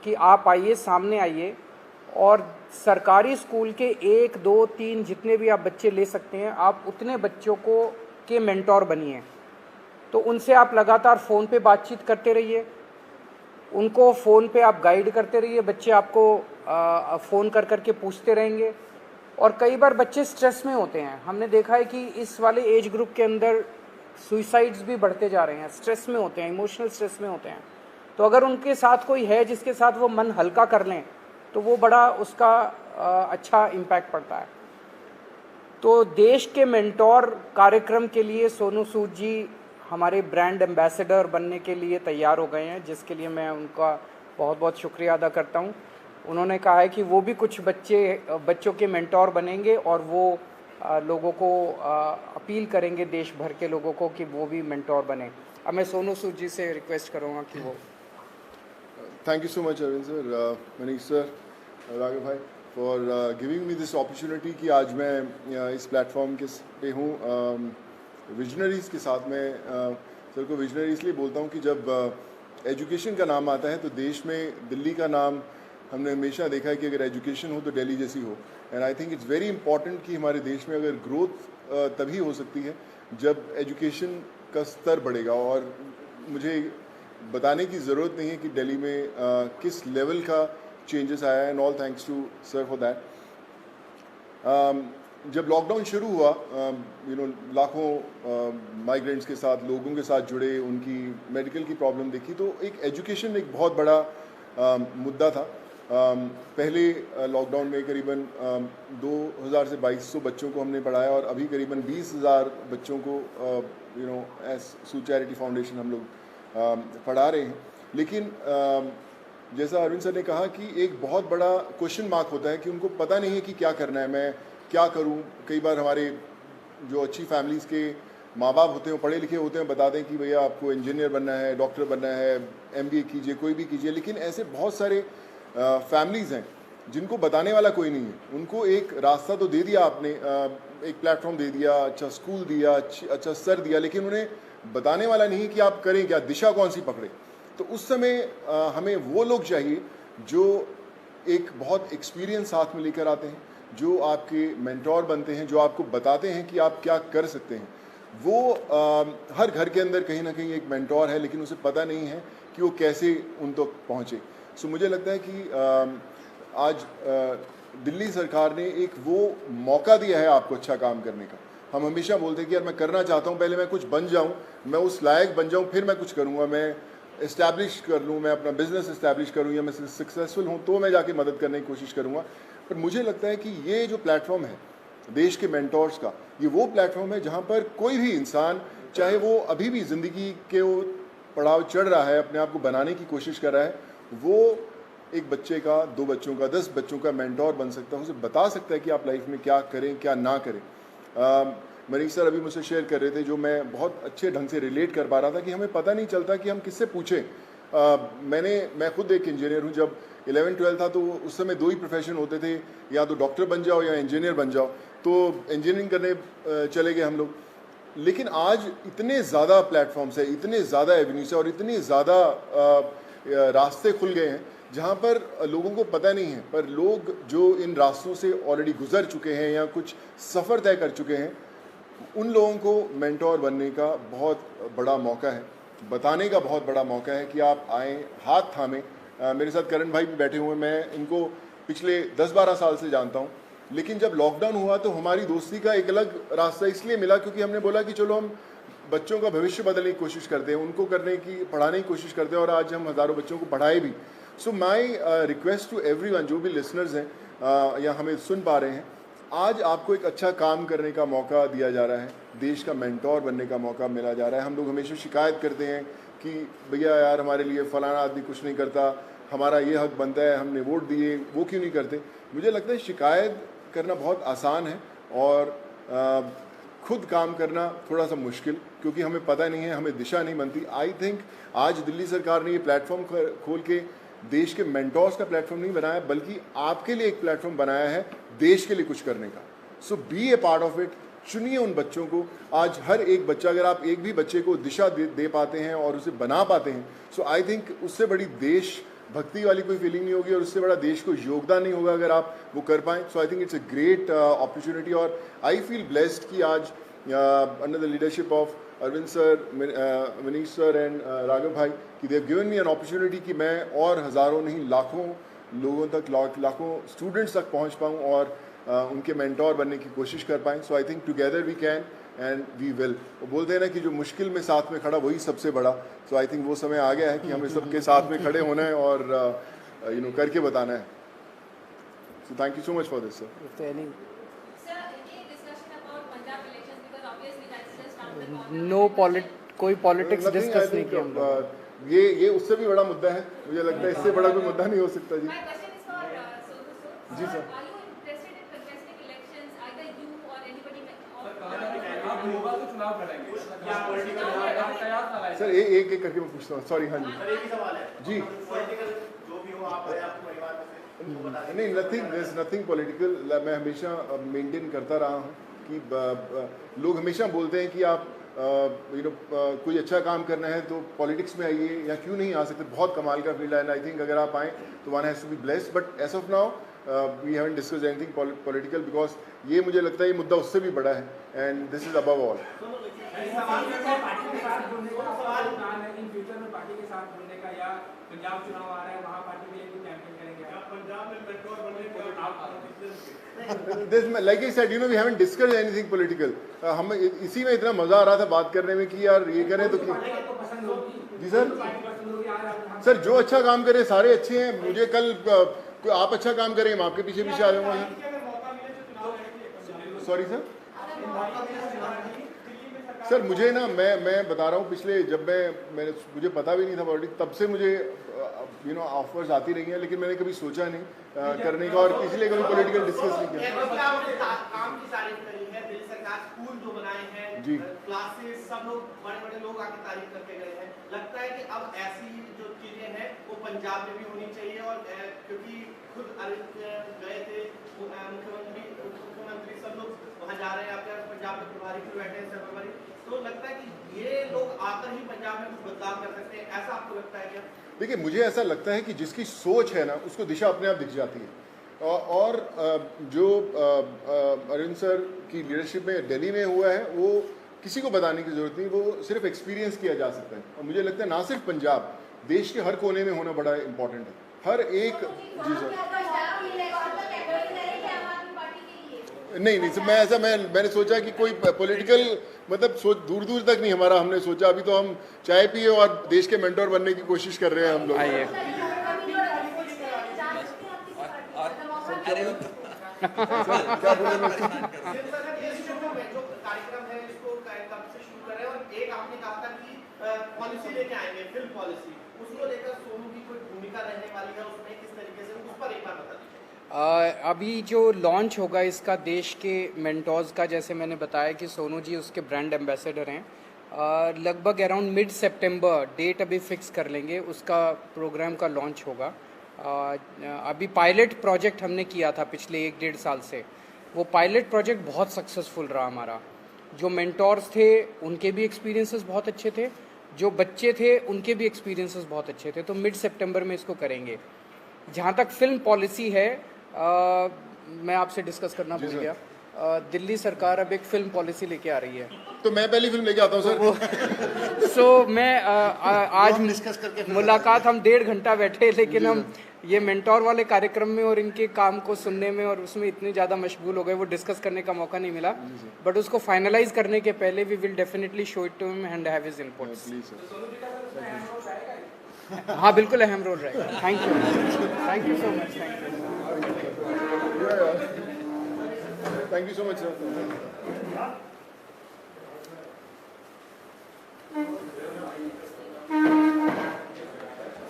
कि आप आइए, सामने आइए और सरकारी स्कूल के 1, 2, 3 जितने भी आप बच्चे ले सकते हैं, आप उतने बच्चों को के मेंटोर बनिए। तो उनसे आप लगातार फ़ोन पे बातचीत करते रहिए, उनको फ़ोन पे आप गाइड करते रहिए, बच्चे आपको फ़ोन कर कर के पूछते रहेंगे। और कई बार बच्चे स्ट्रेस में होते हैं, हमने देखा है कि इस वाले एज ग्रुप के अंदर सुइसाइड्स भी बढ़ते जा रहे हैं, स्ट्रेस में होते हैं, इमोशनल स्ट्रेस में होते हैं। तो अगर उनके साथ कोई है जिसके साथ वो मन हल्का कर लें तो वो बड़ा उसका अच्छा इम्पैक्ट पड़ता है। तो देश के मेंटोर कार्यक्रम के लिए सोनू सूद जी हमारे ब्रांड एम्बेसडर बनने के लिए तैयार हो गए हैं, जिसके लिए मैं उनका बहुत बहुत शुक्रिया अदा करता हूं। उन्होंने कहा है कि वो भी कुछ बच्चों के मेंटोर बनेंगे और वो लोगों को अपील करेंगे, देश भर के लोगों को, कि वो भी मेंटोर बने। अब मैं सोनू सूद जी से रिक्वेस्ट करूँगा कि वो। Thank you so much, Arvind sir, Manish sir, Raghav bhai, for giving me this opportunity कि आज मैं इस प्लेटफॉर्म के पे हूँ विजनरीज़ के साथ में। सर को विजनरी इसलिए बोलता हूँ कि जब एजुकेशन का नाम आता है तो देश में दिल्ली का नाम हमने हमेशा देखा है कि अगर एजुकेशन हो तो दिल्ली जैसी हो। And I think it's very important कि हमारे देश में अगर ग्रोथ तभी हो सकती है जब एजुकेशन का स्तर बढ़ेगा। और मुझे बताने की ज़रूरत नहीं है कि दिल्ली में किस लेवल का चेंजेस आया है, and all thanks to sir for that. जब लॉकडाउन शुरू हुआ, लाखों माइग्रेंट्स के साथ, लोगों के साथ जुड़े, उनकी मेडिकल की प्रॉब्लम देखी, तो एक एजुकेशन एक बहुत बड़ा मुद्दा था। पहले लॉकडाउन में करीबन 2000 से 2200 बच्चों को हमने पढ़ाया और अभी करीबन 20,000 बच्चों को एज सू चैरिटी फाउंडेशन हम लोग पढ़ा रहे हैं। लेकिन जैसा अरविंद सर ने कहा कि एक बहुत बड़ा क्वेश्चन मार्क होता है कि उनको पता नहीं है कि क्या करना है, मैं क्या करूं। कई बार हमारे जो अच्छी फैमिलीज़ के माँ बाप होते हैं, पढ़े लिखे होते हैं, बताते हैं कि भैया आपको इंजीनियर बनना है, डॉक्टर बनना है, MBA कीजिए, कोई भी कीजिए। लेकिन ऐसे बहुत सारे फैमिलीज़ हैं जिनको बताने वाला कोई नहीं है। उनको एक रास्ता तो दे दिया आपने, एक प्लेटफॉर्म दे दिया, अच्छा स्कूल दिया, अच्छा सर दिया, लेकिन उन्हें बताने वाला नहीं कि आप करें क्या, दिशा कौन सी पकड़े। तो उस समय हमें वो लोग चाहिए जो एक बहुत एक्सपीरियंस साथ में लेकर आते हैं, जो आपके मेंटोर बनते हैं, जो आपको बताते हैं कि आप क्या कर सकते हैं। वो हर घर के अंदर कहीं ना कहीं एक मेंटोर है, लेकिन उसे पता नहीं है कि वो कैसे उन तक पहुँचे। सो मुझे लगता है कि आज दिल्ली सरकार ने एक वो मौका दिया है आपको अच्छा काम करने का। हम हमेशा बोलते हैं कि यार मैं करना चाहता हूँ, पहले मैं कुछ बन जाऊँ, मैं उस लायक बन जाऊँ, फिर मैं कुछ करूँगा, मैं इस्टेब्लिश कर लूँ, मैं अपना बिजनेस इस्टेब्लिश करूँ, या मैं सक्सेसफुल हूँ तो मैं जाके मदद करने की कोशिश करूँगा। पर मुझे लगता है कि ये जो प्लेटफॉर्म है देश के मेंटोर्स का, ये वो प्लेटफॉर्म है जहाँ पर कोई भी इंसान, चाहे वो अभी भी ज़िंदगी के वो पड़ाव चढ़ रहा है, अपने आप को बनाने की कोशिश कर रहा है, वो एक बच्चे का, 2 बच्चों का, 10 बच्चों का मेंटोर बन सकता है। उसे बता सकता है कि आप लाइफ में क्या करें, क्या ना करें। मनीष सर अभी मुझसे शेयर कर रहे थे, जो मैं बहुत अच्छे ढंग से रिलेट कर पा रहा था, कि हमें पता नहीं चलता कि हम किससे पूछें। मैं खुद एक इंजीनियर हूँ। जब 11-12 था तो उस समय 2 ही प्रोफेशन होते थे, या तो डॉक्टर बन जाओ या इंजीनियर बन जाओ। तो इंजीनियरिंग करने चले गए हम लोग। लेकिन आज इतने ज़्यादा प्लेटफॉर्म्स है, इतने ज़्यादा एवेन्यूज है और इतने ज़्यादा रास्ते खुल गए हैं जहाँ पर लोगों को पता नहीं है, पर लोग जो इन रास्तों से ऑलरेडी गुजर चुके हैं या कुछ सफ़र तय कर चुके हैं, उन लोगों को मेंटोर बनने का बहुत बड़ा मौका है, बताने का बहुत बड़ा मौका है कि आप आएँ, हाथ थामें। मेरे साथ करण भाई भी बैठे हुए हैं, मैं इनको पिछले 10-12 साल से जानता हूँ। लेकिन जब लॉकडाउन हुआ तो हमारी दोस्ती का एक अलग रास्ता इसलिए मिला क्योंकि हमने बोला कि चलो हम बच्चों का भविष्य बदलने की कोशिश करते हैं, उनको पढ़ाने की कोशिश करते हैं, और आज हम हज़ारों बच्चों को पढ़ाए भी। सो माई रिक्वेस्ट टू एवरीवन, जो भी लिसनर्स हैं या हमें सुन पा रहे हैं, आज आपको एक अच्छा काम करने का मौका दिया जा रहा है, देश का मेंटोर बनने का मौका मिला जा रहा है। हम लोग हमेशा शिकायत करते हैं कि भैया यार हमारे लिए फ़लाना आदमी कुछ नहीं करता, हमारा ये हक बनता है, हमने वोट दिए, वो क्यों नहीं करते। मुझे लगता है शिकायत करना बहुत आसान है और खुद काम करना थोड़ा सा मुश्किल, क्योंकि हमें पता नहीं है, हमें दिशा नहीं बनती। आई थिंक आज दिल्ली सरकार ने ये प्लेटफॉर्म खोल के देश के मेंटोर्स का प्लेटफॉर्म नहीं बनाया, बल्कि आपके लिए एक प्लेटफॉर्म बनाया है देश के लिए कुछ करने का। So be a part of it. चुनिए उन बच्चों को। आज हर एक बच्चा, अगर आप एक भी बच्चे को दिशा दे पाते हैं और उसे बना पाते हैं, सो आई थिंक उससे बड़ी देश भक्ति वाली कोई फीलिंग नहीं होगी और उससे बड़ा देश को योगदान नहीं होगा अगर आप वो कर पाएँ. So I think it's a great opportunity और आई फील ब्लेस्ड कि आज under the leadership of Arvind sir, Manish sir and Raghav भाई कि they have given me an opportunity कि मैं और हज़ारों नहीं लाखों लोगों तक, लाखों स्टूडेंट्स तक पहुंच पाऊं और उनके मेंटोर बनने की कोशिश कर पाएं. So I think together we can and we will. वो बोलते हैं ना कि जो मुश्किल में साथ में खड़ा वही सबसे बड़ा. सो आई थिंक वो समय आ गया है कि हमें सबके साथ में खड़े होना है और करके बताना है. So thank you so much for this sir. No कोई पॉलिटिक्स डिस्कस नहीं किया हम लोग. ये उससे भी बड़ा मुद्दा है. मुझे लगता है इससे बड़ा कोई मुद्दा नहीं हो सकता. जी जी सर. सर एक एक करके मैं पूछता हूँ. सॉरी. हाँ जी जी. नहीं, नथिंग पॉलिटिकल. मैं हमेशा मेंटेन करता रहा हूँ कि लोग हमेशा बोलते हैं कि आप कोई अच्छा काम करना है तो पॉलिटिक्स में आइए या क्यों नहीं आ सकते. बहुत कमाल का फील्ड है एंड आई थिंक अगर आप आएँ तो one has to be blessed. But as of now we haven't discuss anything political because ये मुझे लगता है ये मुद्दा उससे भी बड़ा है and this is above all. Like I said, we haven't discussed anything political. हम इसी में इतना मजा आ रहा था बात करने में कि यार ये करें तो जी सर. सर जो अच्छा काम करे सारे अच्छे हैं. मुझे कल कोई आप अच्छा काम करें मैं आपके पीछे पीछे आ जाऊंगा. Sorry sir. सर मुझे ना मैं बता रहा हूँ पिछले जब मैंने मुझे पता भी नहीं था पॉलिटिक्स तब से मुझे ऑफर्स आती रही हैं लेकिन मैंने कभी सोचा नहीं करने का और इसलिए कभी पॉलिटिकल डिस्कस नहीं किया. काम की तारीफ करी है दिल्ली सरकार, स्कूल जो बनाए हैं जी, क्लासेस, सब लोग बड़े लोग आके तारीफ करके गए हैं. लगता है कि अब ऐसी जो चीजें हैं वो पंजाब में भी होनी चाहिए और क्योंकि खुद अरविंद गए थे मुख्यमंत्री सब लोग वहाँ जा रहे हैं. आपके पंजाब में प्रभारी फिर बैठे हैं सर्वभारी. तो लगता है कि ये लोग आकर ही पंजाब में कुछ बदलाव कर सकते हैं. ऐसा आपको लगता है क्या? देखिए मुझे ऐसा लगता है कि जिसकी सोच है ना उसको दिशा अपने आप दिख जाती है. और जो अरविंद सर की लीडरशिप में दिल्ली में हुआ है वो किसी को बताने की जरूरत नहीं. वो सिर्फ एक्सपीरियंस किया जा सकता है और मुझे लगता है ना सिर्फ पंजाब, देश के हर कोने में होना बड़ा इंपॉर्टेंट है. हर एक. जी सर. नहीं सर मैंने सोचा कि कोई पॉलिटिकल मतलब सोच दूर तक नहीं हमारा हमने सोचा. अभी तो हम चाय पिए और देश के मेंटोर बनने की कोशिश कर रहे हैं हम लोग. आइए. क्या बोले मैं कार्यक्रम है इसको कब से शुरू कर रहे हैं और एक आपने कहा था कि पॉलिसी लेके आएंगे, फिल्म पॉलिसी, उसको लेकर सोनू की कोई भूमिका रहने वाली है उसमें, किस तरीके से, उस पर एक बार बता दीजिए. अभी जो लॉन्च होगा इसका देश के मेंटोर्स का, जैसे मैंने बताया कि सोनू जी उसके ब्रांड एम्बेसडर हैं. लगभग अराउंड मिड सितंबर डेट अभी फिक्स कर लेंगे, उसका प्रोग्राम का लॉन्च होगा. अभी पायलट प्रोजेक्ट हमने किया था पिछले 1-1.5 साल से. वो पायलट प्रोजेक्ट बहुत सक्सेसफुल रहा हमारा. जो मेंटोर्स थे उनके भी एक्सपीरियंसेस बहुत अच्छे थे, जो बच्चे थे उनके भी एक्सपीरियंसेस बहुत अच्छे थे. तो मिड सितंबर में इसको करेंगे. जहाँ तक फिल्म पॉलिसी है, मैं आपसे डिस्कस करना भूल गया. दिल्ली सरकार अब एक फिल्म पॉलिसी लेके आ रही है. तो मैं पहली फिल्म लेके आता हूँ सर. सो मैं आज डिस्कस करके मुलाकात हम 1.5 घंटा बैठे, लेकिन हम ये मेंटोर वाले कार्यक्रम में और इनके काम को सुनने में और उसमें इतने ज़्यादा मशगूल हो गए, वो डिस्कस करने का मौका नहीं मिला. बट उसको फाइनलाइज करने के पहले we will definitely show it to him and have his inputs. हाँ बिल्कुल अहम रोल रहेगा. Thank you so much. Thank you so much sir.